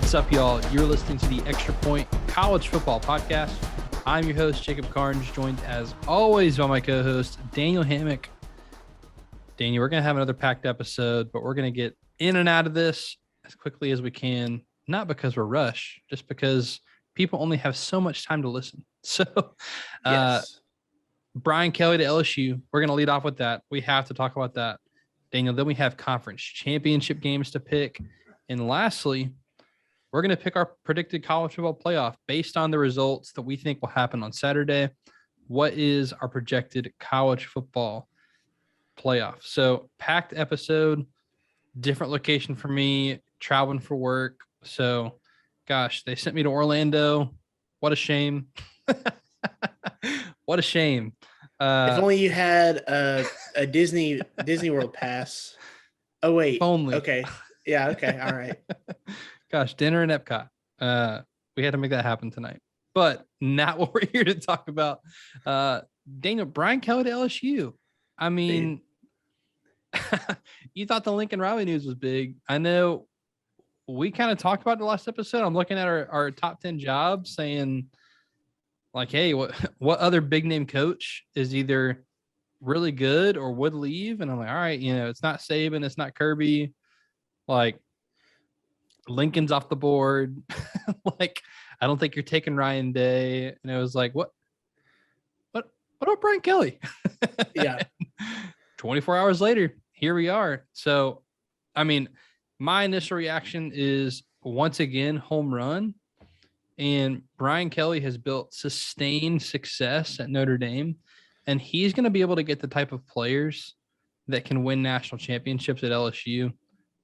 What's up, y'all? You're listening to the Extra Point College Football Podcast. I'm your host, Jacob Carnes, joined as always by my co-host, Daniel Hammock. Daniel, we're going to have another packed episode, but we're going to get in and out of this as quickly as we can, not because we're rushed, just because people only have so much time to listen. So, Yes. Brian Kelly to LSU, we're going to lead off with that. We have to talk about that. Daniel, then we have conference championship games to pick. And lastly, we're going to pick our predicted college football playoff based on the results that we think will happen on Saturday. What is our projected college football playoff? So packed episode, different location for me, traveling for work. So, gosh, they sent me to Orlando. What a shame. What a shame. If only you had a Disney World pass. Oh, wait. If only. Okay. Yeah. Okay. All right. Gosh, dinner in Epcot. We had to make that happen tonight. But not what we're here to talk about. Daniel, Brian Kelly to LSU. I mean, you thought the Lincoln Riley news was big. I know we kind of talked about it the last episode. I'm looking at our top 10 jobs saying, like, hey, what other big name coach is either really good or would leave? And I'm like, all right, it's not Saban, it's not Kirby. Like, Lincoln's off the board. Like, I don't think you're taking Ryan Day. And it was like, what about Brian Kelly? Yeah. 24 hours later, here we are. So, I mean, my initial reaction is once again, home run. And Brian Kelly has built sustained success at Notre Dame. And he's going to be able to get the type of players that can win national championships at LSU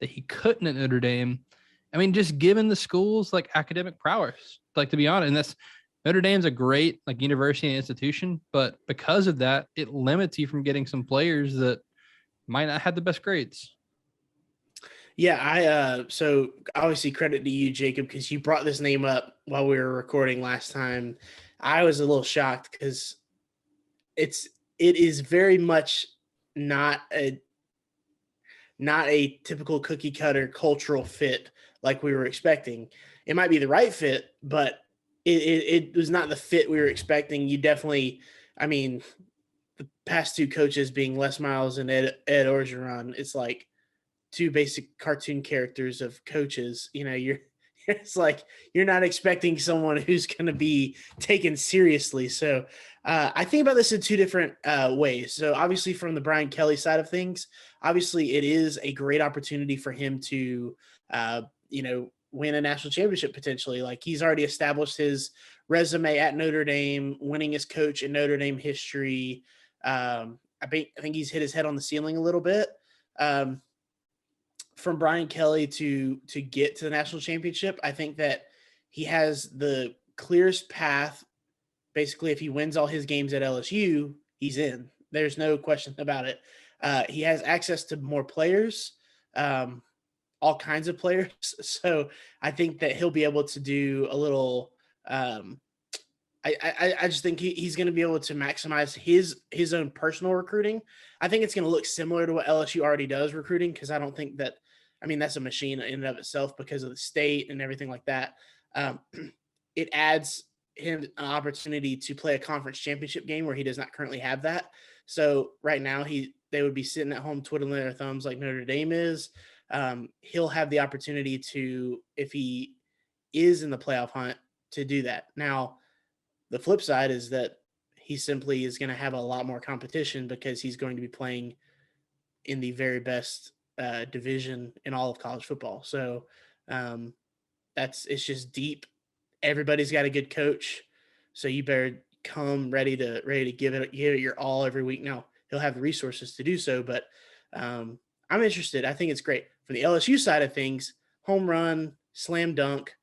that he couldn't at Notre Dame. I mean, just given the school's like academic prowess, like, to be honest, and that's Notre Dame's a great like university and institution, but because of that, it limits you from getting some players that might not have the best grades. Yeah. So obviously credit to you, Jacob, because you brought this name up while we were recording last time. I was a little shocked because it is very much not a typical cookie cutter cultural fit like we were expecting. It might be the right fit, but it was not the fit we were expecting. You definitely, I mean, the past two coaches being Les Miles and Ed Orgeron, it's like two basic cartoon characters of coaches. It's like you're not expecting someone who's going to be taken seriously. So I think about this in two different ways. So obviously from the Brian Kelly side of things, obviously it is a great opportunity for him to, win a national championship potentially. Like, he's already established his resume at Notre Dame, winning as coach in Notre Dame history. I think he's hit his head on the ceiling a little bit. From Brian Kelly to get to the national championship, I think that he has the clearest path. Basically, if he wins all his games at LSU, he's in. There's no question about it. He has access to more players, all kinds of players. So I think that he'll be able to do a little. I just think he's going to be able to maximize his own personal recruiting. I think it's going to look similar to what LSU already does recruiting, because I don't think that. I mean, that's a machine in and of itself because of the state and everything like that. It adds him an opportunity to play a conference championship game where he does not currently have that. So right now they would be sitting at home twiddling their thumbs like Notre Dame is. He'll have the opportunity to, if he is in the playoff hunt, to do that. Now, the flip side is that he simply is going to have a lot more competition because he's going to be playing in the very best division in all of college football. So it's just deep. Everybody's got a good coach, so you better come ready to give it your all every week. Now, he'll have the resources to do so, but I'm interested. I think it's great. From the LSU side of things, home run, slam dunk.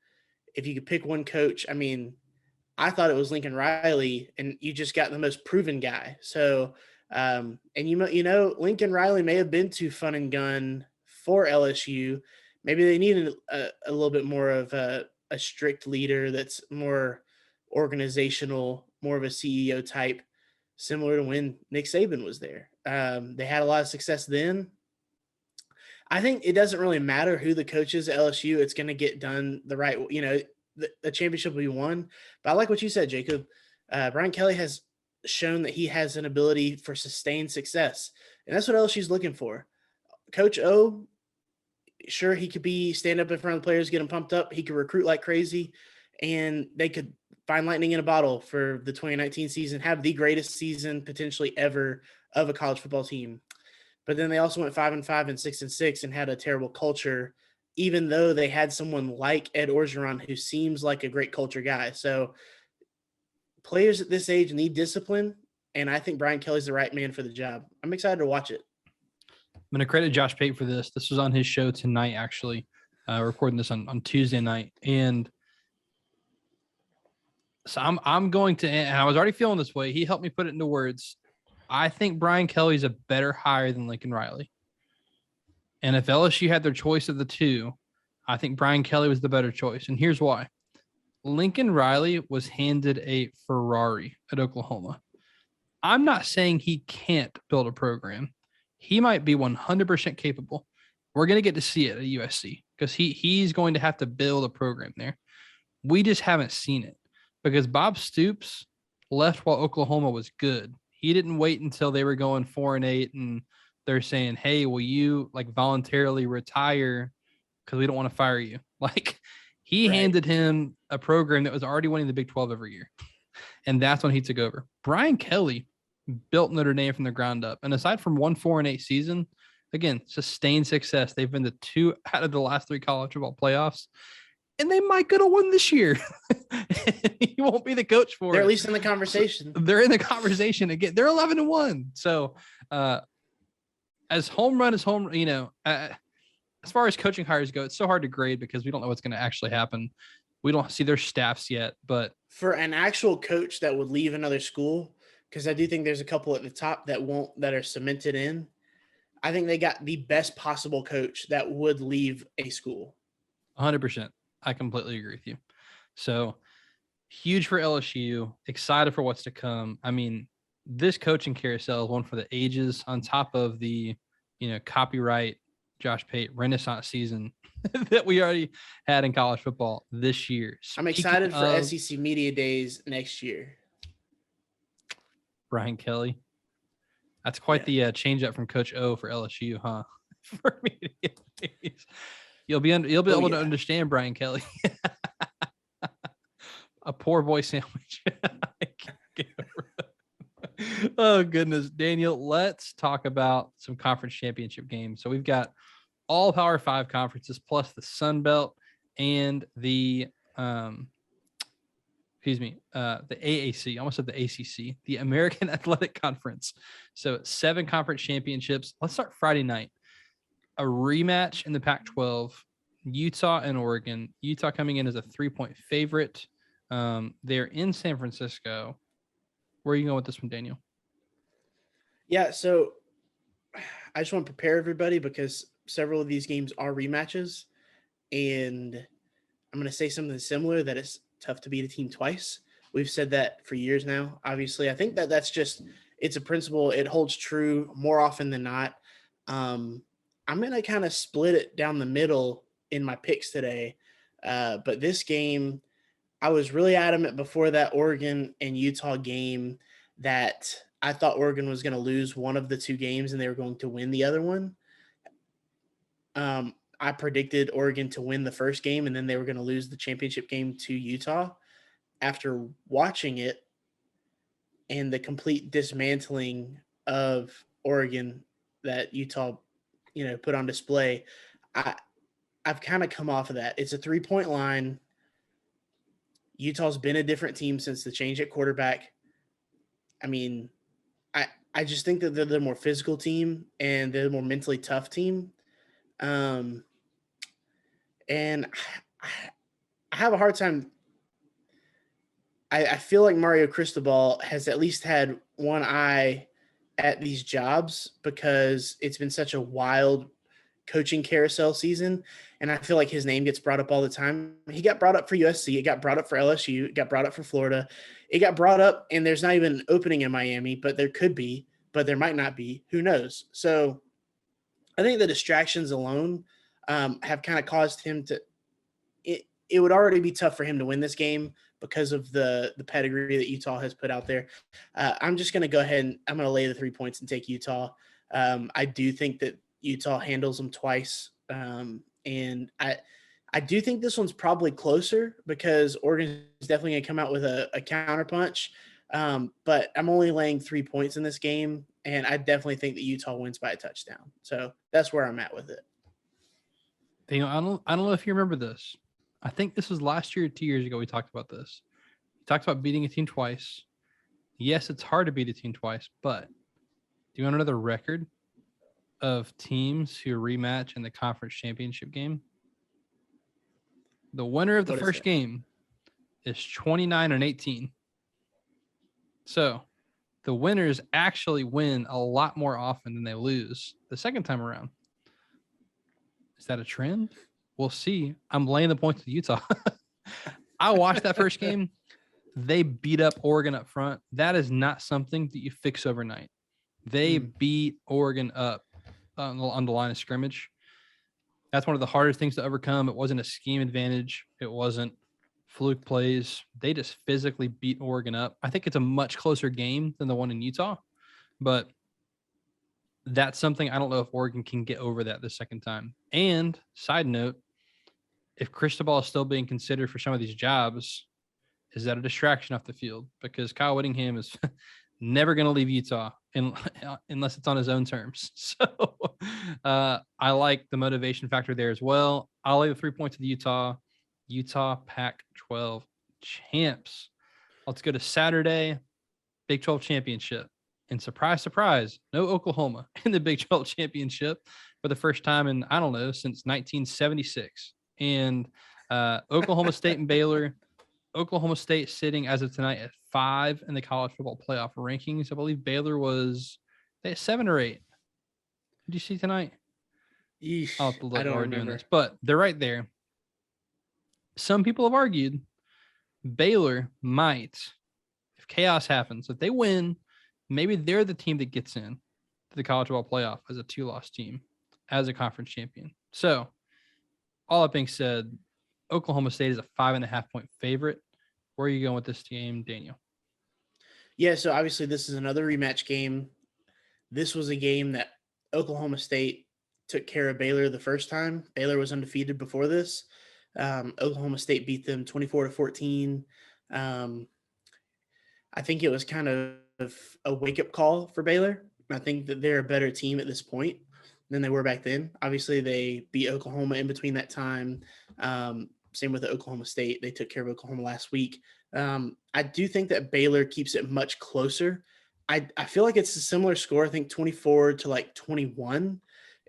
If you could pick one coach, I mean, I thought it was Lincoln Riley, and you just got the most proven guy. So and Lincoln Riley may have been too fun and gun for LSU. Maybe they needed a little bit more of a strict leader that's more organizational, more of a CEO type, similar to when Nick Saban was there. They had a lot of success then. I think it doesn't really matter who the coach is at LSU. It's going to get done the right, the championship will be won. But I like what you said, Jacob. Brian Kelly has shown that he has an ability for sustained success, and that's what LSU's looking for. Coach O, sure, he could stand up in front of the players, get them pumped up. He could recruit like crazy, and they could find lightning in a bottle for the 2019 season, have the greatest season potentially ever of a college football team. But then they also went 5-5 and 6-6 and had a terrible culture, even though they had someone like Ed Orgeron who seems like a great culture guy. So players at this age need discipline, and I think Brian Kelly's the right man for the job. I'm excited to watch it. I'm going to credit Josh Pate for this. This was on his show tonight, actually, recording this on Tuesday night. And so I'm going to, and I was already feeling this way. He helped me put it into words. I think Brian Kelly's a better hire than Lincoln Riley. And if LSU had their choice of the two, I think Brian Kelly was the better choice. And here's why. Lincoln Riley was handed a Ferrari at Oklahoma. I'm not saying he can't build a program. He might be 100% capable. We're going to get to see it at USC because he's going to have to build a program there. We just haven't seen it because Bob Stoops left while Oklahoma was good. He didn't wait until they were going 4-8 and they're saying, hey, will you like voluntarily retire because we don't want to fire you? Like he handed him a program that was already winning the Big 12 every year. And that's when he took over. Brian Kelly built Notre Dame from the ground up. And aside from 1 4-8 season, again, sustained success. They've been to 2 out of the last 3 college football playoffs. And they might get a one this year. He won't be the coach for it. They're at least in the conversation. They're in the conversation again. They're 11-1. So as home run, as far as coaching hires go, it's so hard to grade because we don't know what's going to actually happen. We don't see their staffs yet. But for an actual coach that would leave another school, because I do think there's a couple at the top that are cemented in. I think they got the best possible coach that would leave a school. 100%. I completely agree with you. So huge for LSU, excited for what's to come. I mean, this coaching carousel is one for the ages on top of the, copyright Josh Pate Renaissance season that we already had in college football this year. I'm excited for SEC Media Days next year. Brian Kelly. That's quite the change up from Coach O for LSU, huh? For Media Days. You'll be able to understand Brian Kelly. A poor boy sandwich. I can't get over it. Oh goodness, Daniel. Let's talk about some conference championship games. So we've got all Power 5 conferences plus the Sun Belt and the the AAC. I almost said the ACC, the American Athletic Conference. So 7 conference championships. Let's start Friday night. A rematch in the Pac-12, Utah and Oregon. Utah coming in as a 3-point favorite. They're in San Francisco. Where are you going with this one, Daniel? Yeah, so I just want to prepare everybody because several of these games are rematches. And I'm going to say something similar, that it's tough to beat a team twice. We've said that for years now. Obviously, I think that's just – it's a principle. It holds true more often than not. I'm going to kind of split it down the middle in my picks today. But this game, I was really adamant before that Oregon and Utah game that I thought Oregon was going to lose one of the 2 games and they were going to win the other one. I predicted Oregon to win the first game and then they were going to lose the championship game to Utah. After watching it and the complete dismantling of Oregon that Utah put on display, I've kind of come off of that. It's a 3-point line. Utah's been a different team since the change at quarterback. I mean, I just think that they're the more physical team and they're the more mentally tough team. And I have a hard time. I feel like Mario Cristobal has at least had one eye at these jobs because it's been such a wild coaching carousel season. And I feel like his name gets brought up all the time. He got brought up for USC. It got brought up for LSU. It got brought up for Florida. It got brought up, and there's not even an opening in Miami, but there could be, but there might not be. Who knows? So I think the distractions alone have kind of caused him to. It would already be tough for him to win this game because of the pedigree that Utah has put out there. I'm just going to go ahead and I'm going to lay the 3 points and take Utah. I do think that Utah handles them twice, and I do think this one's probably closer because Oregon is definitely going to come out with a counterpunch. But I'm only laying 3 points in this game, and I definitely think that Utah wins by a touchdown. So that's where I'm at with it. Daniel, I don't know if you remember this. I think this was last year or 2 years ago. We talked about this. We talked about beating a team twice. Yes, it's hard to beat a team twice, but do you want to know the record of teams who rematch in the conference championship game? The winner of the first game is 29-18. So the winners actually win a lot more often than they lose the second time around. Is that a trend? We'll see. I'm laying the points to Utah. I watched that first game. They beat up Oregon up front. That is not something that you fix overnight. They beat Oregon up on the line of scrimmage. That's one of the hardest things to overcome. It wasn't a scheme advantage. It wasn't fluke plays. They just physically beat Oregon up. I think it's a much closer game than the one in Utah, but that's something I don't know if Oregon can get over that the second time. And side note, if Cristobal is still being considered for some of these jobs, is that a distraction off the field? Because Kyle Whittingham is never going to leave Utah unless it's on his own terms. So I like the motivation factor there as well. I'll lay the 3 points to the Utah Pac-12 champs. Let's go to Saturday, Big 12 championship. And surprise, surprise, no Oklahoma in the Big 12 championship for the first time in, I don't know, since 1976. And Oklahoma State and Baylor. Oklahoma State sitting as of tonight at 5 in the college football playoff rankings. I believe Baylor was at 7 or 8. Did you see tonight? Yeesh, I'll have to look I don't while we're remember. doing this, but they're right there. Some people have argued Baylor might, if chaos happens, if they win, maybe they're the team that gets in to the college football playoff as a 2-loss team, as a conference champion. So, all that being said, Oklahoma State is a 5.5-point favorite. Where are you going with this game, Daniel? Yeah, so obviously this is another rematch game. This was a game that Oklahoma State took care of Baylor the first time. Baylor was undefeated before this. Oklahoma State beat them 24-14. I think it was kind of a wake-up call for Baylor. I think that they're a better team at this point than they were back then. Obviously, they beat Oklahoma in between that time. Same with Oklahoma State. They took care of Oklahoma last week. I do think that Baylor keeps it much closer. I feel like it's a similar score. I think 24 to like 21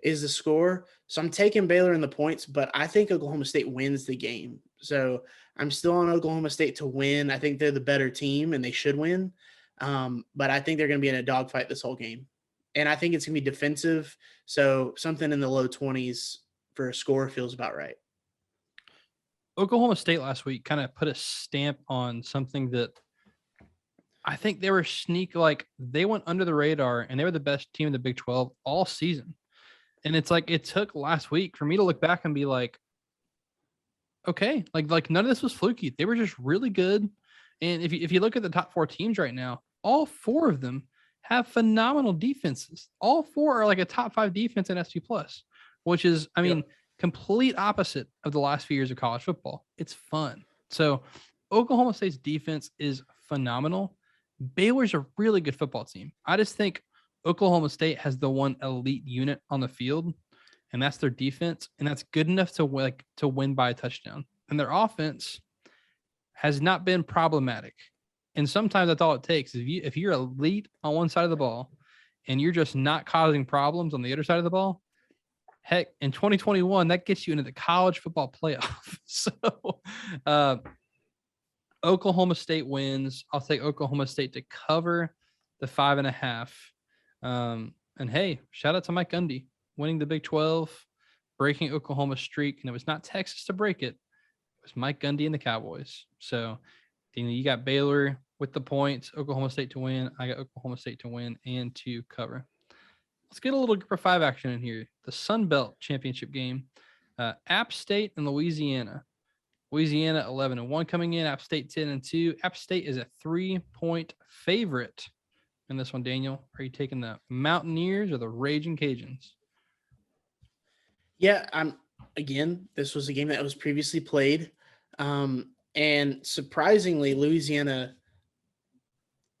is the score. So I'm taking Baylor in the points, but I think Oklahoma State wins the game. So I'm still on Oklahoma State to win. I think they're the better team and they should win. But I think they're going to be in a dogfight this whole game. And I think it's going to be defensive. So something in the low 20s for a score feels about right. Oklahoma State last week kind of put a stamp on something that I think they were they went under the radar and they were the best team in the Big 12 all season. And it's like, it took last week for me to look back and be like, okay, like none of this was fluky. They were just really good. And if you look at the top 4 teams right now, all 4 of them have phenomenal defenses. All 4 are like a top 5 defense in SP plus, which is, I mean, complete opposite of the last few years of college football. It's fun. So Oklahoma State's defense is phenomenal. Baylor's a really good football team. I just think Oklahoma State has the one elite unit on the field, and that's their defense, and that's good enough to win by a touchdown. And their offense has not been problematic. And sometimes that's all it takes. If you're elite on one side of the ball and you're just not causing problems on the other side of the ball, heck, in 2021, that gets you into the college football playoff. So Oklahoma State wins. I'll take Oklahoma State to cover the 5.5. And hey, shout out to Mike Gundy winning the Big 12, breaking Oklahoma's streak. And it was not Texas to break it. It was Mike Gundy and the Cowboys. So, you got Baylor with the points, Oklahoma State to win. I got Oklahoma State to win and to cover. let's get a little Group of 5 action in here. The Sun Belt Championship game. App State and Louisiana. Louisiana 11-1 coming in. App State 10-2. App State is a 3-point favorite in this one. Daniel, are you taking the Mountaineers or the Raging Cajuns? Yeah, again, this was a game that was previously played. And surprisingly, Louisiana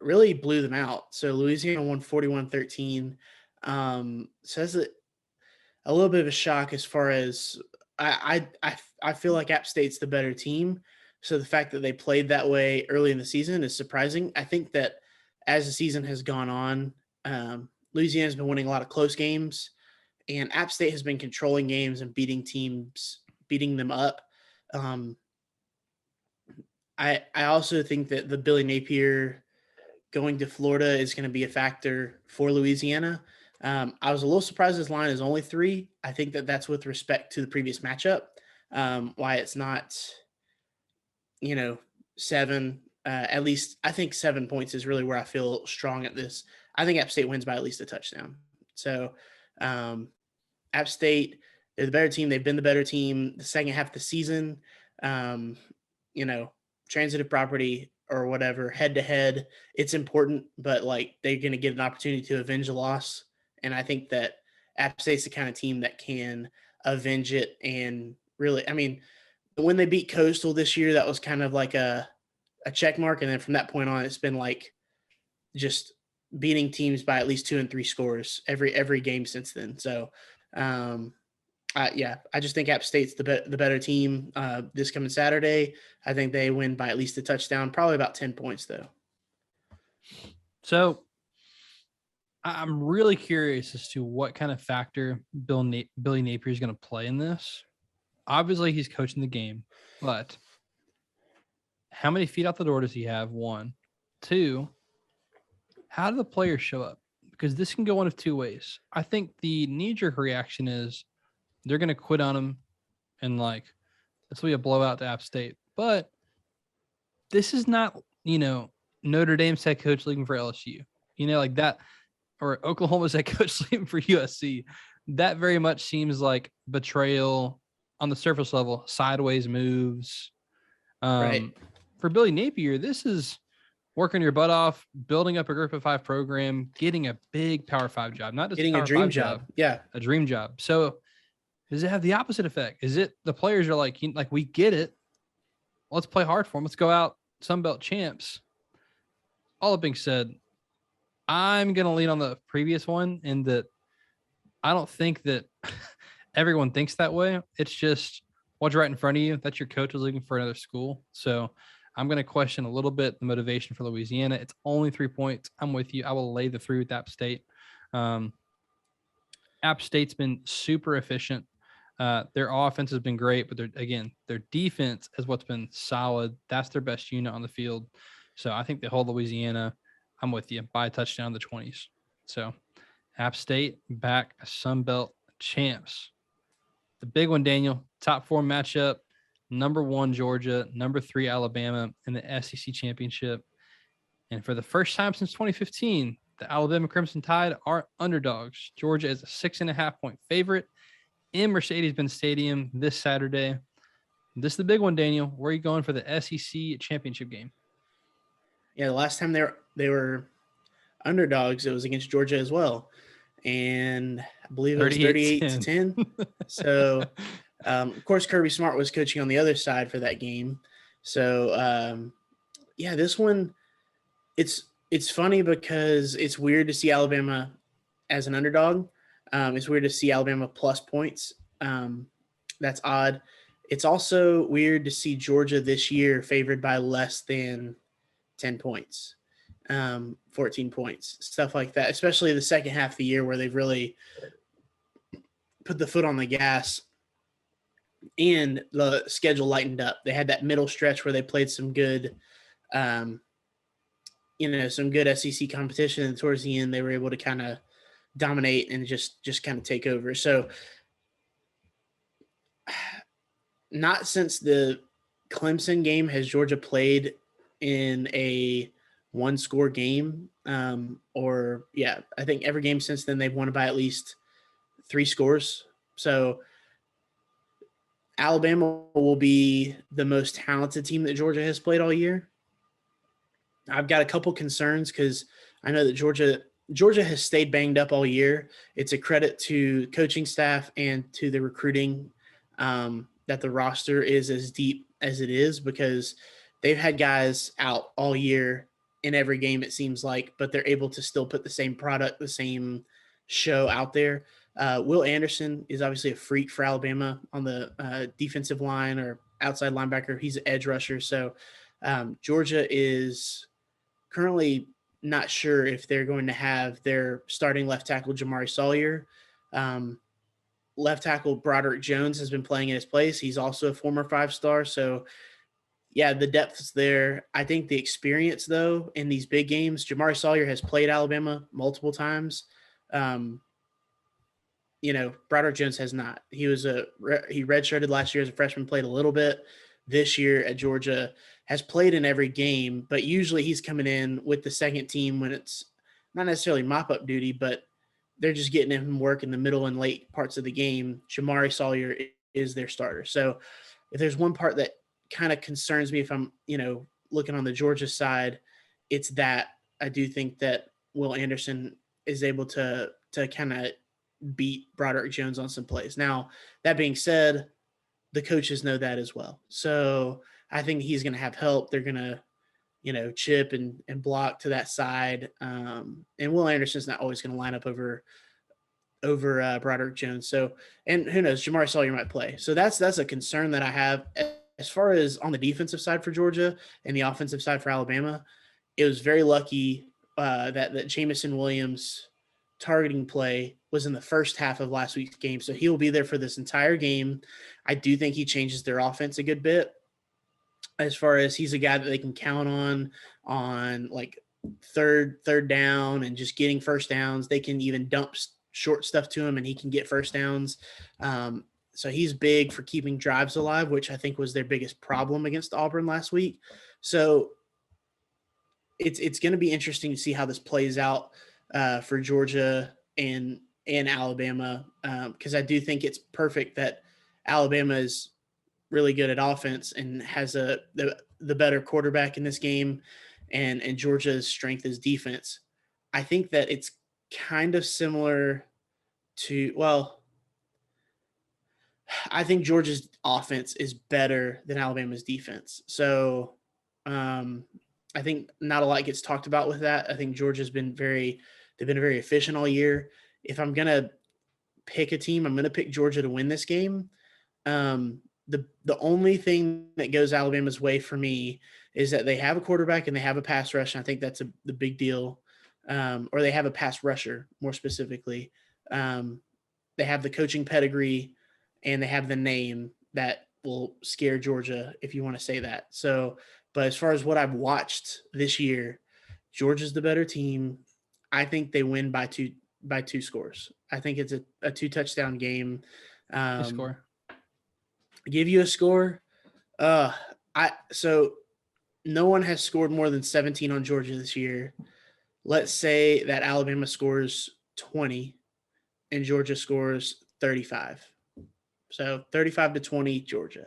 really blew them out. So Louisiana won 41-13. So that's a little bit of a shock as far as I feel like App State's the better team. So the fact that they played that way early in the season is surprising. I think that as the season has gone on, Louisiana's been winning a lot of close games, and App State has been controlling games and beating them up. I also think that the Billy Napier going to Florida is going to be a factor for Louisiana. I was a little surprised this line is only 3. I think that that's with respect to the previous matchup. Why it's not, 7. At least I think 7 points is really where I feel strong at this. I think App State wins by at least a touchdown. So App State, they're the better team. They've been the better team the second half of the season. Transitive property or whatever, head to head, it's important, but like they're going to get an opportunity to avenge a loss. And I think that App State's the kind of team that can avenge it. And really, I mean, when they beat Coastal this year, that was kind of like a check mark. And then from that point on, it's been like just beating teams by at least 2 and 3 scores every game since then. So, I just think App State's the better team this coming Saturday. I think they win by at least a touchdown, probably about 10 points though. So I'm really curious as to what kind of factor Billy Napier is going to play in this. Obviously, he's coaching the game, but how many feet out the door does he have? 1. 2, how do the players show up? Because this can go one of 2 ways. I think the knee-jerk reaction is they're going to quit on him and this will be a blowout to App State. But this is not, Notre Dame's head coach leaving for LSU, like that, or Oklahoma's head coach leaving for USC. That very much seems like betrayal on the surface level, sideways moves. Right. For Billy Napier, this is working your butt off, building up a Group of 5 program, getting a big Power 5 job, not just getting a dream job. Yeah. A dream job. So does it have the opposite effect? Is it the players are like, we get it. Let's play hard for them. Let's go out Sunbelt champs. All that being said, I'm going to lean on the previous one in that I don't think that everyone thinks that way. It's just what's right in front of you. That's your coach is looking for another school. So I'm going to question a little bit the motivation for Louisiana. It's only 3 points. I'm with you. I will lay the 3 with App State. App State's been super efficient. Their offense has been great, but their defense is what's been solid. That's their best unit on the field. So I think they hold Louisiana. I'm with you by a touchdown in the 20s. So App State back Sunbelt champs. The big one, Daniel, top 4 matchup, number 1 Georgia, number 3 Alabama in the SEC championship. And for the first time since 2015, the Alabama Crimson Tide are underdogs. Georgia is a 6.5-point favorite in Mercedes-Benz Stadium this Saturday. This is the big one, Daniel. Where are you going for the SEC championship game? Yeah, the last time they were underdogs, it was against Georgia as well. And I believe it was 38-10. So, of course, Kirby Smart was coaching on the other side for that game. So, this one, it's funny because it's weird to see Alabama as an underdog. It's weird to see Alabama plus points. That's odd. It's also weird to see Georgia this year favored by less than 10 points, 14 points, stuff like that, especially the second half of the year where they've really put the foot on the gas and the schedule lightened up. They had that middle stretch where they played some good, some good SEC competition. And towards the end, they were able to kind of dominate and just kind of take over. So not since the Clemson game has Georgia played in a one score game. I think every game since then they've won by at least 3 scores. So Alabama will be the most talented team that Georgia has played all year. I've got a couple concerns because I know that Georgia has stayed banged up all year. It's a credit to coaching staff and to the recruiting that the roster is as deep as it is, because they've had guys out all year in every game, it seems like, but they're able to still put the same product, the same show out there. Will Anderson is obviously a freak for Alabama on the defensive line or outside linebacker. He's an edge rusher. So Georgia is currently not sure if they're going to have their starting left tackle, Jamari Sawyer. Left tackle Broderick Jones has been playing in his place. He's also a former 5-star. So, yeah, the depth is there. I think the experience, though, in these big games, Jamari Sawyer has played Alabama multiple times. Broderick Jones has not. He redshirted last year as a freshman, played a little bit this year at Georgia, has played in every game, but usually he's coming in with the second team when it's not necessarily mop-up duty, but they're just getting him work in the middle and late parts of the game. Jamari Sawyer is their starter. So if there's one part that kind of concerns me if I'm, looking on the Georgia side, it's that I do think that Will Anderson is able to kind of beat Broderick Jones on some plays. Now, that being said, the coaches know that as well. So I think he's going to have help. They're going to, chip and block to that side. And Will Anderson's not always going to line up over Broderick Jones. So, and who knows, Jamari Sawyer might play. So that's a concern that I have. As far as on the defensive side for Georgia and the offensive side for Alabama, it was very lucky that Jamison Williams targeting play was in the first half of last week's game. So he'll be there for this entire game. I do think he changes their offense a good bit, as far as he's a guy that they can count on like third down and just getting first downs. They can even dump short stuff to him and he can get first downs. So he's big for keeping drives alive, which I think was their biggest problem against Auburn last week. So it's going to be interesting to see how this plays out for Georgia and Alabama, because I do think it's perfect that Alabama is really good at offense and has the better quarterback in this game, and Georgia's strength is defense. I think that it's kind of similar to, I think Georgia's offense is better than Alabama's defense. So I think not a lot gets talked about with that. I think Georgia's been very efficient all year. If I'm going to pick a team, I'm going to pick Georgia to win this game. The only thing that goes Alabama's way for me is that they have a quarterback and they have a pass rush. And I think that's the big deal. Or they have a pass rusher, more specifically. They have the coaching pedigree and they have the name that will scare Georgia, if you want to say that. So, but as far as what I've watched this year, Georgia's the better team. I think they win by two scores. I think it's a 2-touchdown game. Score. Give you a score. So no one has scored more than 17 on Georgia this year. Let's say that Alabama scores 20 and Georgia scores 35. So 35-20 Georgia.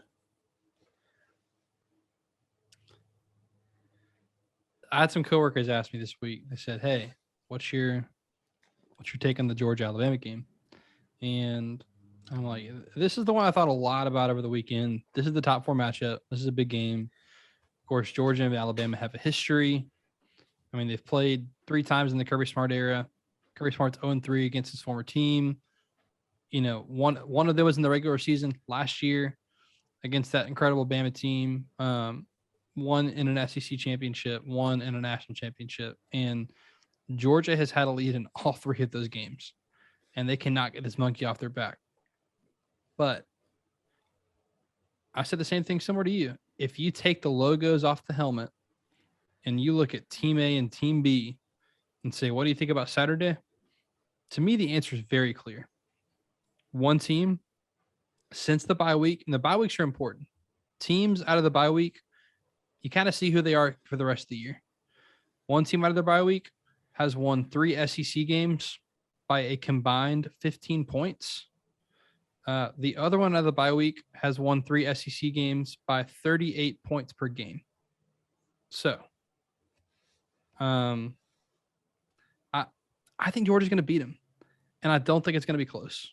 I had some coworkers ask me this week. They said, "Hey, what's your take on the Georgia Alabama game?" And I'm like, this is the one I thought a lot about over the weekend. This is the top 4 matchup. This is a big game. Of course, Georgia and Alabama have a history. I mean, they've played 3 times in the Kirby Smart era. Kirby Smart's 0-3 against his former team. One of them was in the regular season last year against that incredible Bama team. One in an SEC championship, one in a national championship. And Georgia has had a lead in all 3 of those games. And they cannot get this monkey off their back. But I said the same thing similar to you. If you take the logos off the helmet and you look at Team A and Team B and say, what do you think about Saturday? To me, the answer is very clear. One team, since the bye week, and the bye weeks are important. Teams out of the bye week, you kind of see who they are for the rest of the year. One team out of their bye week has won 3 SEC games by a combined 15 points. The other one out of the bye week has won 3 SEC games by 38 points per game. So, I think Georgia's going to beat him, and I don't think it's going to be close.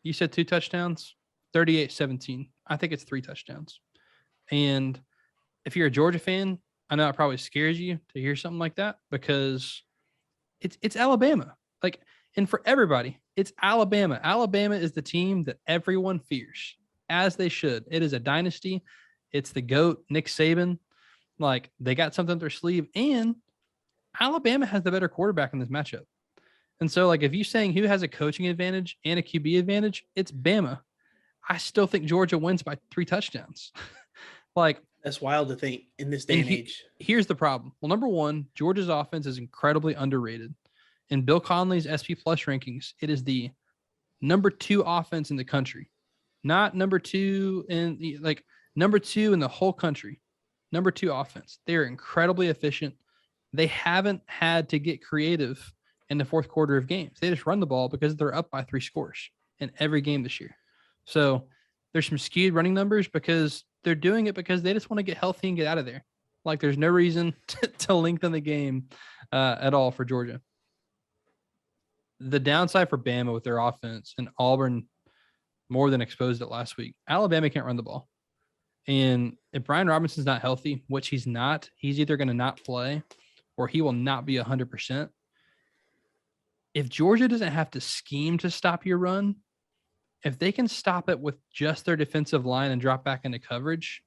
You said 2 touchdowns, 38-17. I think it's 3 touchdowns. And if you're a Georgia fan, I know it probably scares you to hear something like that because it's Alabama. Like, and for everybody, it's Alabama. Alabama is the team that everyone fears, as they should. It is a dynasty. It's the GOAT, Nick Saban. Like, they got something up their sleeve, and Alabama has the better quarterback in this matchup. And so, like, if you're saying who has a coaching advantage and a QB advantage, it's Bama. I still think Georgia wins by 3 touchdowns. Like, That's wild to think in this day and age. Here's the problem. Well, number one, Georgia's offense is incredibly underrated. In Bill Connelly's SP Plus rankings, it is the number 2 offense in the country, not number 2 in number 2 in the whole country. Number 2 offense. They are incredibly efficient. They haven't had to get creative in the fourth quarter of games. They just run the ball because they're up by 3 scores in every game this year. So there's some skewed running numbers because they're doing it because they just want to get healthy and get out of there. Like, there's no reason to lengthen the game at all for Georgia. The downside for Bama with their offense, and Auburn more than exposed it last week, Alabama can't run the ball. And if Brian Robinson's not healthy, which he's not, he's either going to not play or he will not be 100%. If Georgia doesn't have to scheme to stop your run, if they can stop it with just their defensive line and drop back into coverage,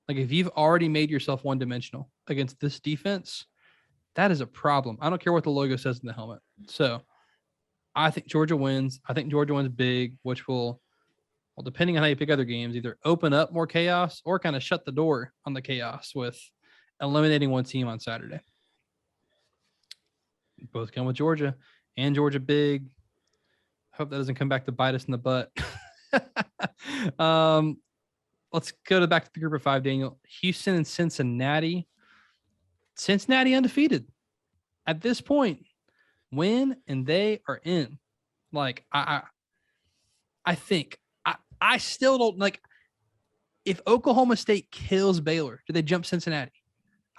like if you've already made yourself one-dimensional against this defense, that is a problem. I don't care what the logo says in the helmet. So I think Georgia wins. I think Georgia wins big, which will, well, depending on how you pick other games, either open up more chaos or kind of shut the door on the chaos with eliminating one team on Saturday. Both come with Georgia and Georgia big. Hope that doesn't come back to bite us in the butt. Let's go back to the group of 5, Daniel. Houston and Cincinnati. Cincinnati undefeated. At this point, win and they are in. Like, I think I still don't, like, if Oklahoma State kills Baylor, do they jump Cincinnati?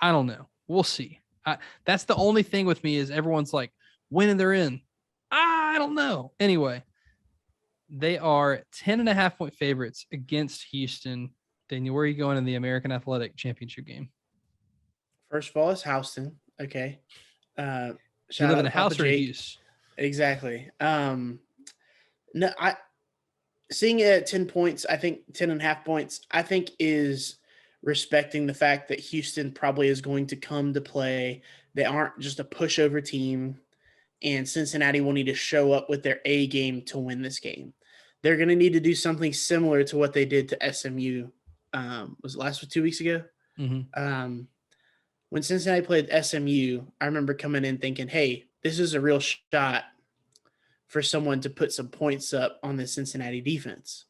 I don't know. We'll see. That's the only thing with me is everyone's like, win and they're in. I don't know. Anyway, they are 10.5-point favorites against Houston. Daniel, where are you going in the American Athletic Championship game? First of all, it's Houston. Okay. You live in a house or a use? Exactly. No, seeing it at 10 points, I think 10.5 points, I think is respecting the fact that Houston probably is going to come to play. They aren't just a pushover team, and Cincinnati will need to show up with their A game to win this game. They're going to need to do something similar to what they did to SMU. Was it last 2 weeks ago? Mm-hmm. When Cincinnati played SMU, I remember coming in thinking, hey, this is a real shot for someone to put some points up on the Cincinnati defense.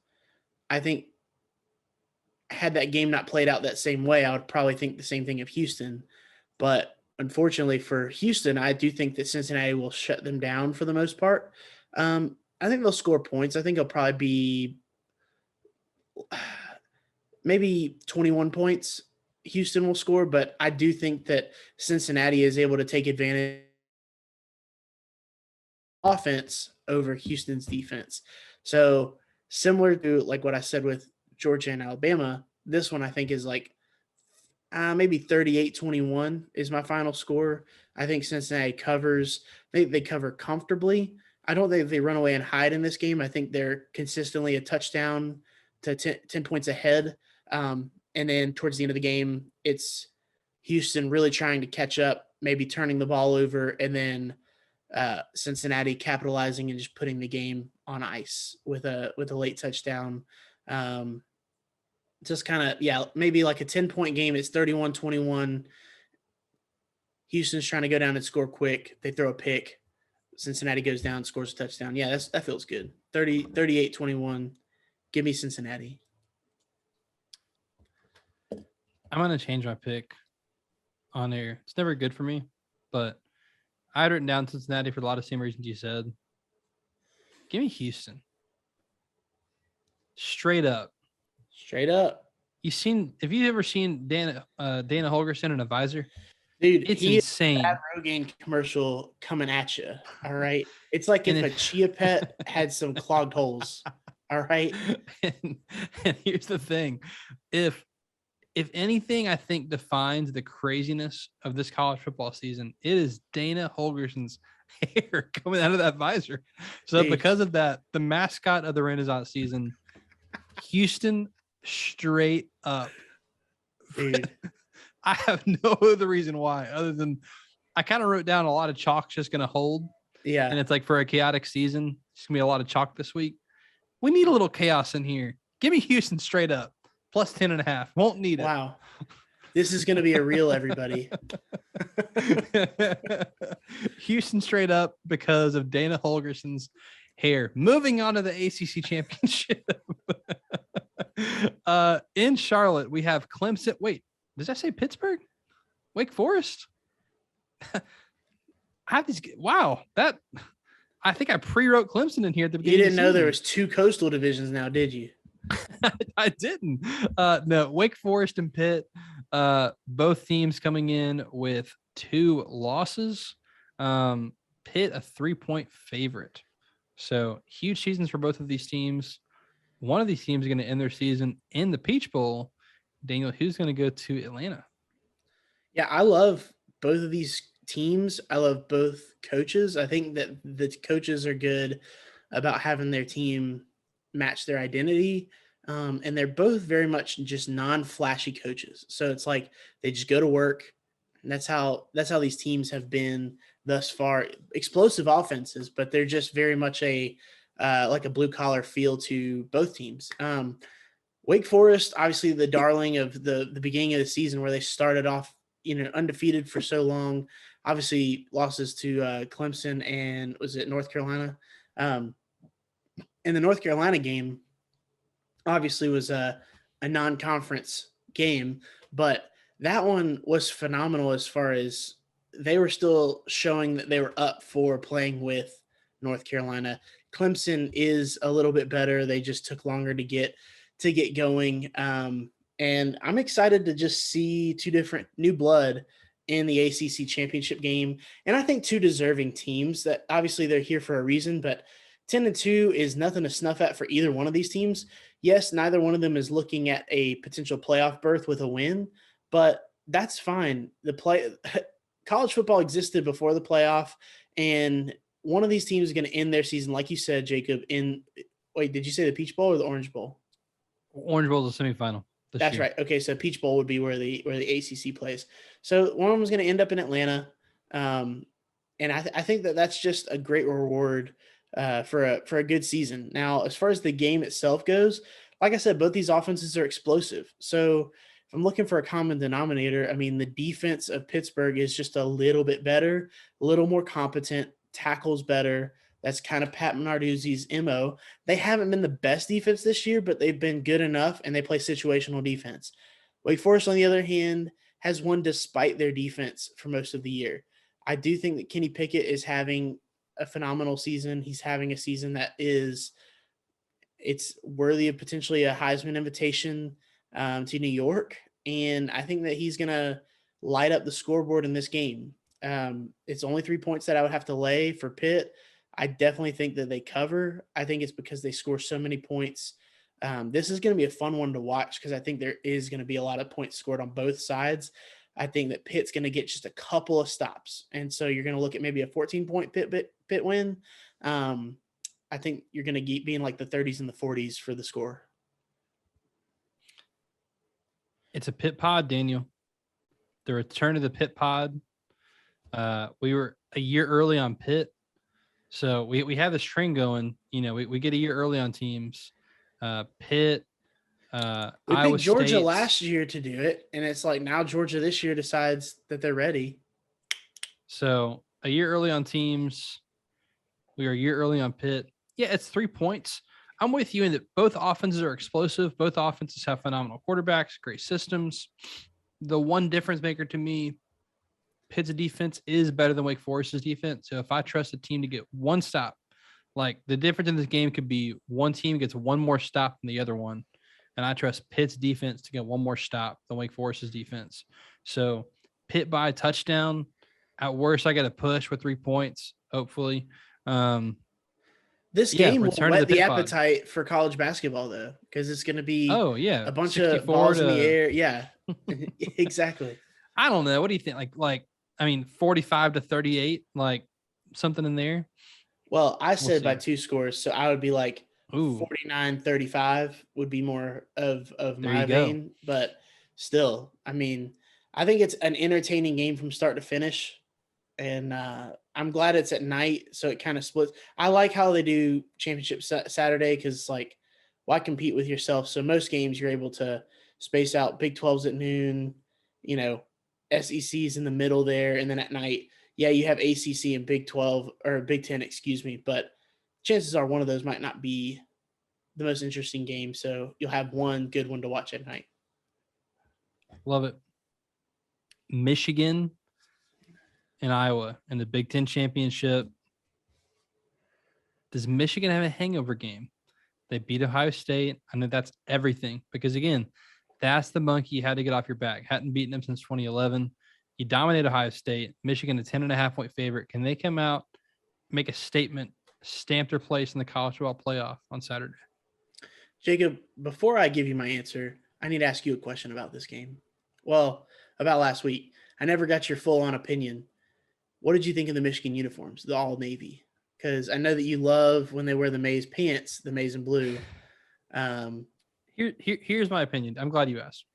I think had that game not played out that same way, I would probably think the same thing of Houston. But unfortunately for Houston, I do think that Cincinnati will shut them down for the most part. I think they'll score points. I think it'll probably be maybe 21 points Houston will score, but I do think that Cincinnati is able to take advantage of offense over Houston's defense. So similar to like what I said with Georgia and Alabama, this one I think is like maybe 38-21 is my final score. I think Cincinnati covers. They cover comfortably. I don't think they run away and hide in this game. I think they're consistently a touchdown to 10 points ahead. And then towards the end of the game, it's Houston really trying to catch up, maybe turning the ball over, and then Cincinnati capitalizing and just putting the game on ice with a late touchdown. Just kind of, maybe like a 10-point game. It's 31-21. Houston's trying to go down and score quick. They throw a pick. Cincinnati goes down, scores a touchdown. Yeah, that feels good. 38-21. Give me Cincinnati. I'm going to change my pick on air. It's never good for me, but I had written down Cincinnati for a lot of same reasons you said. Give me Houston. Straight up. Straight up. Have you ever seen Dana Holgerson in a visor? Dude, It's he insane. is that Rogaine commercial coming at you. All right. It's like And if a Chia Pet had some clogged holes. All right. and here's the thing. If anything I think defines the craziness of this college football season, it is Dana Holgerson's hair coming out of that visor. So Dude. because of that, the mascot of the Renaissance season, Houston straight up. Dude. I have no other reason why other than I kind of wrote down a lot of chalk's just going to hold. Yeah. And it's like for a chaotic season, it's going to be a lot of chalk this week. We need a little chaos in here. Give me Houston straight up. Plus 10.5. Won't need it. Wow. This is going to be a real everybody. Houston straight up because of Dana Holgerson's hair. Moving on to the ACC championship. In Charlotte, we have Clemson. Wait, did I say Pittsburgh? Wake Forest? I have these. Wow. I think I pre-wrote Clemson in here at the beginning. You didn't know there was 2 coastal divisions now, did you? I didn't. No, Wake Forest and Pitt, both teams coming in with 2 losses. Pitt a 3-point favorite. So huge seasons for both of these teams. One of these teams is going to end their season in the Peach Bowl. Daniel, who's going to go to Atlanta? Yeah, I love both of these teams. I love both coaches. I think that the coaches are good about having their team match their identity. And they're both very much just non-flashy coaches. So it's like they just go to work. And that's how these teams have been thus far. Explosive offenses, but they're just very much like a blue collar feel to both teams. Wake Forest, obviously the darling of the beginning of the season where they started off, undefeated for so long. Obviously losses to Clemson and was it North Carolina? And the North Carolina game obviously was a non-conference game, but that one was phenomenal as far as they were still showing that they were up for playing with North Carolina. Clemson is a little bit better. They just took longer to get going. And I'm excited to just see 2 different new blood in the ACC championship game. And I think 2 deserving teams that obviously they're here for a reason, but 10-2 is nothing to snuff at for either one of these teams. Yes, neither one of them is looking at a potential playoff berth with a win, but that's fine. College football existed before the playoff, and one of these teams is going to end their season, like you said, Jacob, wait, did you say the Peach Bowl or the Orange Bowl? Orange Bowl is a semifinal. That's right. Okay, so Peach Bowl would be where the ACC plays. So one of them is going to end up in Atlanta, and I think that's just a great reward for a good season. Now, as far as the game itself goes, like I said, both these offenses are explosive. So if I'm looking for a common denominator, I mean, the defense of Pittsburgh is just a little bit better, a little more competent, tackles better. That's kind of Pat Narduzzi's MO. They haven't been the best defense this year, but they've been good enough, and they play situational defense. Wake Forest, on the other hand, has won despite their defense for most of the year. I do think that Kenny Pickett is having a phenomenal season. He's having a season that it's worthy of potentially a Heisman invitation to New York. And I think that he's going to light up the scoreboard in this game. It's only 3 points that I would have to lay for Pitt. I definitely think that they cover. I think it's because they score so many points. This is going to be a fun one to watch because I think there is going to be a lot of points scored on both sides. I think that Pitt's going to get just a couple of stops. And so you're going to look at maybe a 14-point Pitt win. I think you're going to be in like the 30s and the 40s for the score. It's a Pitt pod, Daniel. The return of the Pitt pod. We were a year early on Pitt. So we have this train going. We get a year early on teams. Pitt, we Iowa picked Georgia State. last year to do it, and it's like now Georgia this year decides that they're ready. So a year early on teams. We are a year early on Pitt. Yeah, it's 3 points. I'm with you in that both offenses are explosive. Both offenses have phenomenal quarterbacks, great systems. The one difference maker to me Pitt's defense is better than Wake Forest's defense. So if I trust a team to get one stop, like the difference in this game could be one team gets one more stop than the other one. And I trust Pitt's defense to get one more stop than Wake Forest's defense. So Pitt by a touchdown. At worst, I got to push with 3 points, hopefully. This Yeah, game will return to whet the the pit pod. appetite for college basketball, though, because it's going to be Oh, yeah. a bunch of 64 balls in the to air. Yeah, exactly. I don't know. What do you think? I mean, 45 to 38, like something in there. Well, I We'll said by see. 2 scores, so I would be like Ooh, 49-35 would be more of there my you go. vein, but still, I mean, I think it's an entertaining game from start to finish, and I'm glad it's at night, so it kind of splits. I like how they do championship Saturday because, like, why compete with yourself? So most games you're able to space out. Big 12s at noon, you know, SEC's in the middle there, and then at night, yeah, you have ACC and Big 12 or Big 10, excuse me, but chances are one of those might not be the most interesting game. So you'll have one good one to watch at night. Love it. Michigan and Iowa in the Big Ten championship. Does Michigan have a hangover game? They beat Ohio State. I know that's everything because, again, that's the monkey you had to get off your back. Hadn't beaten them since 2011. You dominate Ohio State. Michigan, a 10.5-point favorite. Can they come out, make a statement, stamp their place in the college football playoff on Saturday? Jacob, before I give you my answer, I need to ask you a question about this game. Well, about last week. I never got your full on opinion. What did you think of the Michigan uniforms, the all navy? Because I know that you love when they wear the maize pants, the maize and blue. Um, Here's my opinion. I'm glad you asked.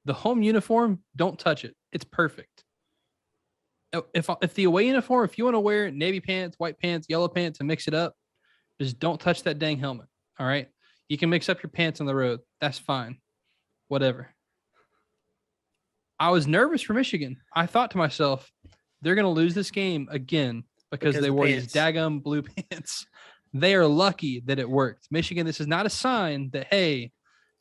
The home uniform, don't touch it. It's perfect. If the away uniform, if you want to wear navy pants, white pants, yellow pants, and mix it up, just don't touch that dang helmet. All right. You can mix up your pants on the road. That's fine. Whatever. I was nervous for Michigan. I thought to myself, they're going to lose this game again because they the wore these pants. daggum blue pants. They are lucky that it worked. Michigan, this is not a sign that, hey,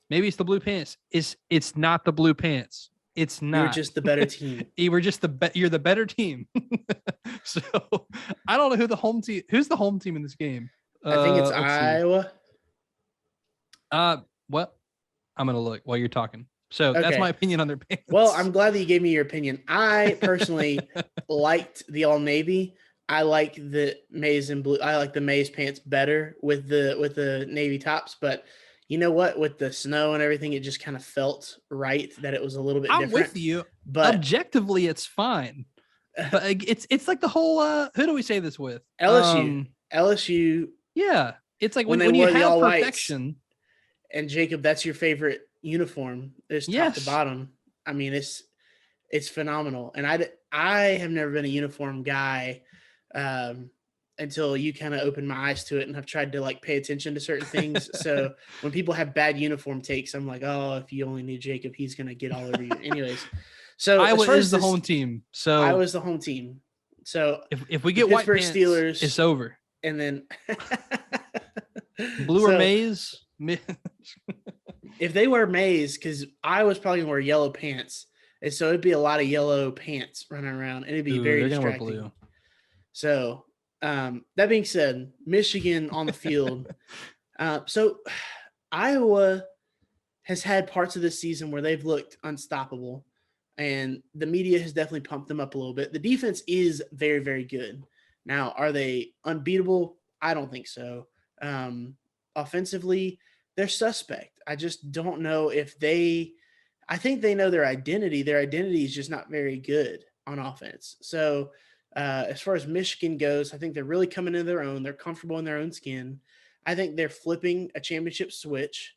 maybe it's the blue pants. It's not the blue pants. It's not. You're just the better team. You were just you're the better team. So I don't know who's the home team in this game. I think it's Let's see. Iowa. Well, I'm gonna look while you're talking. So that's Okay. my opinion on their pants. Well, I'm glad that you gave me your opinion. I personally liked the all navy. I like the maize and blue. I like the maize pants better with the navy tops. But you know what? With the snow and everything, it just kind of felt right that it was a little bit I'm different. with you. But Objectively, it's fine. But it's like the whole who do we say this with? LSU. Yeah. It's like When when they you wore the have all-whites. perfection. And Jacob, that's your favorite uniform. It's top Yes. to bottom. I mean, it's phenomenal. And I have never been a uniform guy until you kind of opened my eyes to it, and I've tried to like pay attention to certain things. So when people have bad uniform takes, I'm like, oh, if you only knew Jacob, he's gonna get all over you. Anyways, so Iowa as far is as the this, home team. So I was the home team. So if we get white Pittsburgh pants, Steelers- it's over. and then Blue or So, maize. if they wear maize, because I was probably gonna wear yellow pants, and so it'd be a lot of yellow pants running around, and it'd be Ooh, very they're gonna wear distracting. blue. So that being said, Michigan on the field. So Iowa has had parts of this season where they've looked unstoppable, and the media has definitely pumped them up a little bit. The defense is very, very good. Now, are they unbeatable? I don't think so. Offensively, they're suspect. I just don't know if I think they know their identity. Their identity is just not very good on offense. So as far as Michigan goes, I think they're really coming into their own. They're comfortable in their own skin. I think they're flipping a championship switch.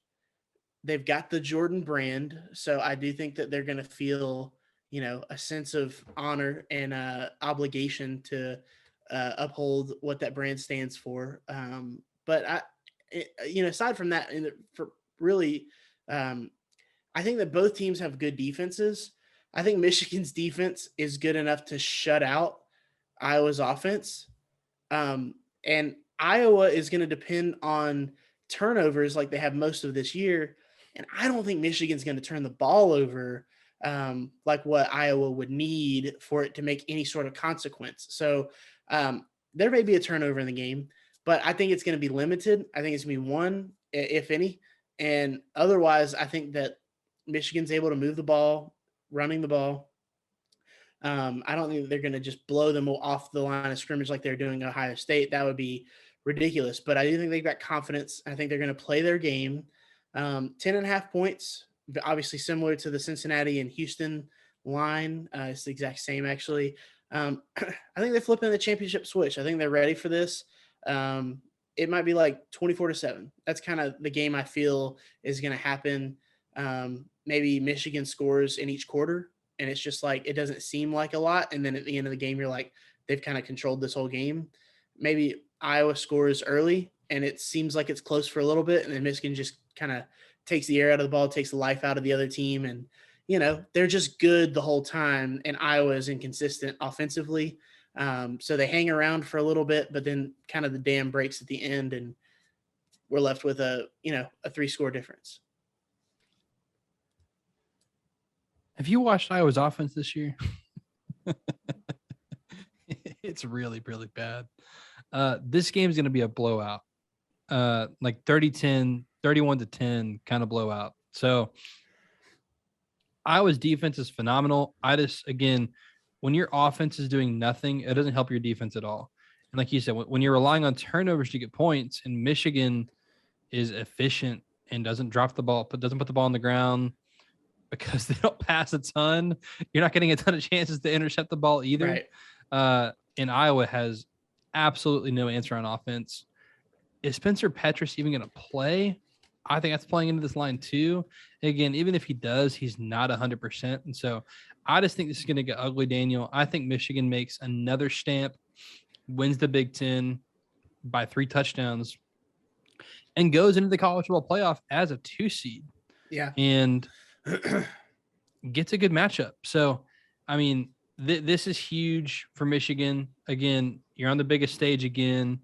They've got the Jordan brand. So I do think that they're going to feel, a sense of honor and obligation to uphold what that brand stands for. But aside from that, I think that both teams have good defenses. I think Michigan's defense is good enough to shut out Iowa's offense. And Iowa is going to depend on turnovers like they have most of this year. And I don't think Michigan's going to turn the ball over like what Iowa would need for it to make any sort of consequence. So there may be a turnover in the game, but I think it's going to be limited. I think it's going to be one, if any. And otherwise, I think that Michigan's able to move the ball, running the ball. I don't think they're going to just blow them off the line of scrimmage like they're doing Ohio State. That would be ridiculous. But I do think they've got confidence. I think they're going to play their game. 10.5 points, obviously similar to the Cincinnati and Houston line. It's the exact same, actually. I think they're flipping the championship switch. I think they're ready for this. It might be like 24-7. That's kind of the game I feel is going to happen. Maybe Michigan scores in each quarter, and it's just like it doesn't seem like a lot. And then at the end of the game, you're like, they've kind of controlled this whole game. Maybe Iowa scores early, and it seems like it's close for a little bit, and then Michigan just kind of takes the air out of the ball, takes the life out of the other team, and they're just good the whole time. And Iowa is inconsistent offensively. So they hang around for a little bit, but then kind of the dam breaks at the end, and we're left with a 3-score difference. Have you watched Iowa's offense this year? It's really, really bad. This game is going to be a blowout, like 30-10, 31-10 kind of blowout. So Iowa's defense is phenomenal. Again, when your offense is doing nothing, it doesn't help your defense at all. And like you said, when you're relying on turnovers to get points, and Michigan is efficient and doesn't drop the ball, doesn't put the ball on the ground because they don't pass a ton, you're not getting a ton of chances to intercept the ball either. Right. And Iowa has absolutely no answer on offense. Is Spencer Petras even going to play? I think that's playing into this line too. Again, even if he does, he's not 100%. And so I just think this is going to get ugly, Daniel. I think Michigan makes another stamp, wins the Big Ten by 3 touchdowns, and goes into the college football playoff as a 2 seed. Yeah. And gets a good matchup. So, I mean, this is huge for Michigan. Again, you're on the biggest stage again.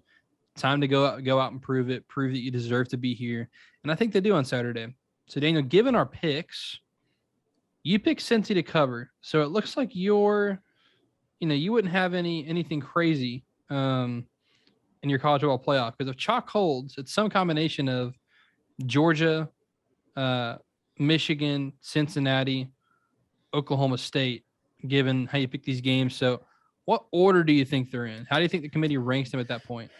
Time to go out and prove it. Prove that you deserve to be here. And I think they do on Saturday. So, Daniel, given our picks, you picked Cincy to cover. So it looks like you wouldn't have anything crazy in your college football playoff. Because if chalk holds, it's some combination of Georgia, Michigan, Cincinnati, Oklahoma State, given how you pick these games. So what order do you think they're in? How do you think the committee ranks them at that point?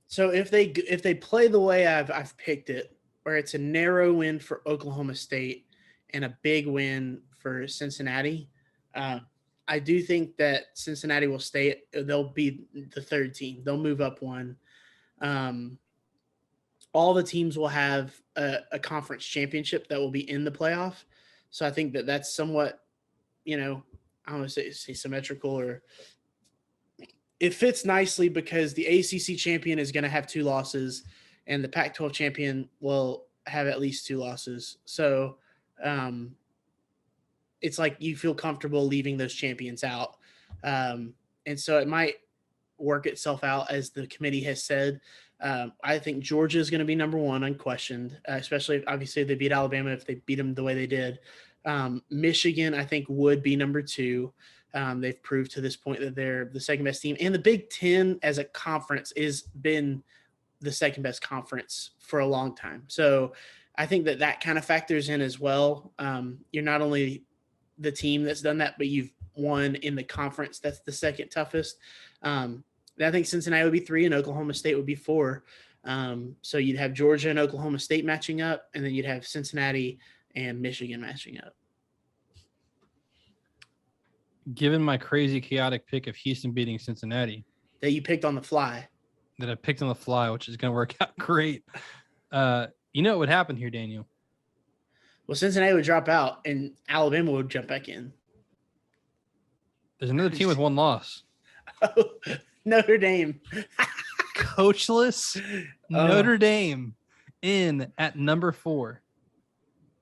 So if they play the way I've picked it, where it's a narrow win for Oklahoma State and a big win for Cincinnati, I do think that Cincinnati will stay. They'll be the 3rd team. They'll move up one. All the teams will have a conference championship that will be in the playoff. So I think that that's somewhat, I don't want to say symmetrical, or it fits nicely because the ACC champion is going to have 2 losses and the Pac-12 champion will have at least 2 losses. So it's like you feel comfortable leaving those champions out. And so it might work itself out, as the committee has said. I think Georgia is going to be number 1, unquestioned, especially obviously if they beat Alabama, if they beat them the way they did. Michigan, I think, would be number 2. They've proved to this point that they're the 2nd best team. And the Big Ten as a conference has been the 2nd best conference for a long time. So I think that kind of factors in as well. You're not only the team that's done that, but you've won in the conference that's the 2nd toughest. I think Cincinnati would be 3 and Oklahoma State would be 4. So you'd have Georgia and Oklahoma State matching up, and then you'd have Cincinnati and Michigan matching up. Given my crazy, chaotic pick of Houston beating Cincinnati. That you picked on the fly. That I picked on the fly, which is going to work out great. What would happen here, Daniel? Well, Cincinnati would drop out, and Alabama would jump back in. There's another team with 1 loss. Oh, Notre Dame. Coachless Notre Dame in at number 4.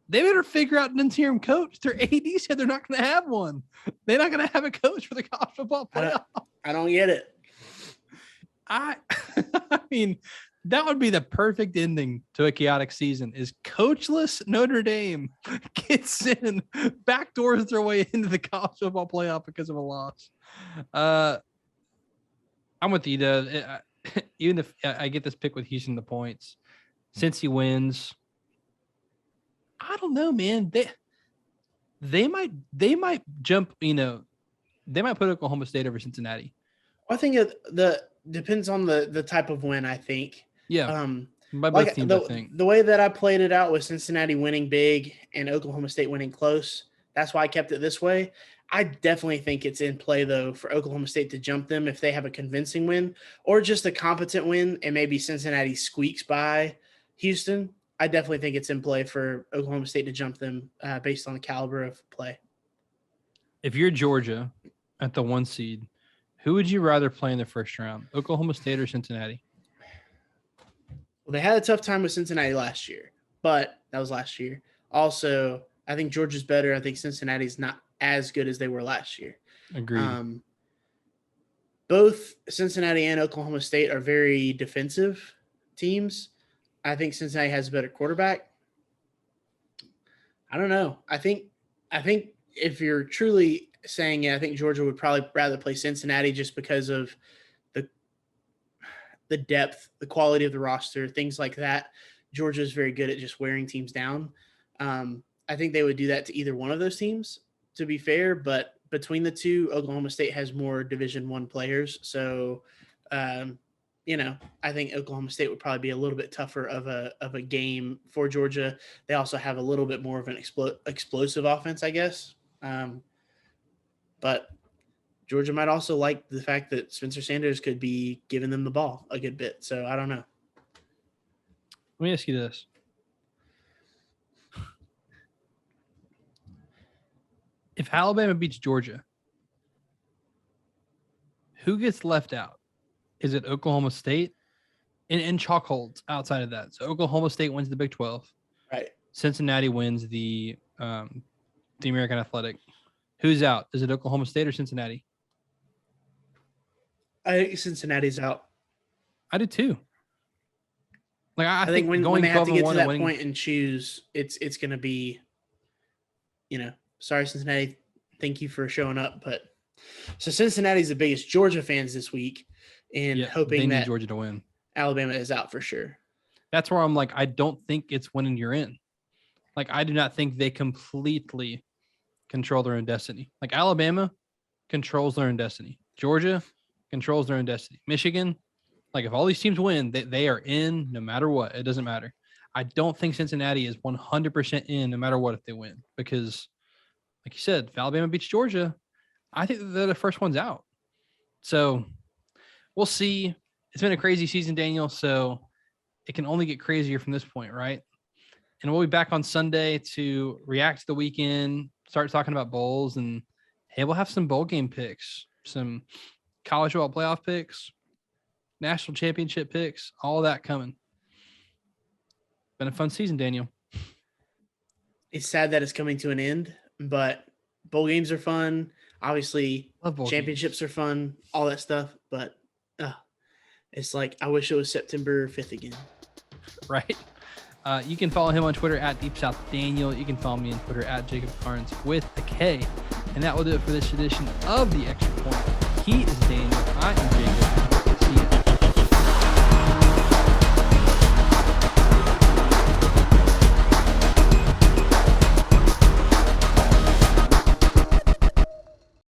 They better figure out an interim coach. Their AD said they're not going to have one. They're not going to have a coach for the college football playoff. I don't get it. I mean, That would be the perfect ending to a chaotic season. Is coachless Notre Dame gets in, backdoors their way into the college football playoff because of a loss. I'm with you, though. Even if I get this pick with Houston the points, since he wins, I don't know, man. They might jump. They might put Oklahoma State over Cincinnati. I think the depends on the type of win. I think. Yeah. By both teams, I think. The way that I played it out with Cincinnati winning big and Oklahoma State winning close, that's why I kept it this way. I definitely think it's in play, though, for Oklahoma State to jump them if they have a convincing win or just a competent win and maybe Cincinnati squeaks by Houston. I definitely think it's in play for Oklahoma State to jump them based on the caliber of play. If you're Georgia at the 1 seed, who would you rather play in the first round, Oklahoma State or Cincinnati? Well, they had a tough time with Cincinnati last year, but that was last year. Also, I think Georgia's better. I think Cincinnati's not as good as they were last year. Agreed. Both Cincinnati and Oklahoma State are very defensive teams. I think Cincinnati has a better quarterback. I don't know. I think if you're truly saying it, I think Georgia would probably rather play Cincinnati just because of the depth, the quality of the roster, things like that. Georgia is very good at just wearing teams down. I think they would do that to either one of those teams, to be fair, but between the two, Oklahoma State has more Division I players. So, I think Oklahoma State would probably be a little bit tougher of a game for Georgia. They also have a little bit more of an explosive offense, I guess. But Georgia might also like the fact that Spencer Sanders could be giving them the ball a good bit. So I don't know. Let me ask you this. If Alabama beats Georgia, who gets left out? Is it Oklahoma State? And chalk holds outside of that. So Oklahoma State wins the Big 12. Right. Cincinnati wins the American Athletic. Who's out? Is it Oklahoma State or Cincinnati? I think Cincinnati's out. I do too. Like I think when going they have to get to that winning, point and choose, it's going to be, sorry, Cincinnati, thank you for showing up. But so Cincinnati's the biggest Georgia fans this week and hoping that Georgia to win. Alabama is out for sure. That's where I'm like, I don't think it's winning you're in. Like, I do not think they completely control their own destiny. Like Alabama controls their own destiny. Georgia controls their own destiny. Michigan, like if all these teams win, they are in no matter what. It doesn't matter. I don't think Cincinnati is 100% in no matter what if they win because, like you said, if Alabama beats Georgia, I think they're the first ones out. So we'll see. It's been a crazy season, Daniel, so it can only get crazier from this point, right? And we'll be back on Sunday to react to the weekend, start talking about bowls, and hey, we'll have some bowl game picks, some college football playoff picks, national championship picks, all of that coming. Been a fun season, Daniel. It's sad that it's coming to an end, but bowl games are fun. Obviously, championships are fun, all that stuff. But it's like I wish it was September 5th again. Right. You can follow him on Twitter at DeepSouthDaniel. You can follow me on Twitter at Jacob Carnes with a K. And that will do it for this edition of The Extra Point. He is Daniel.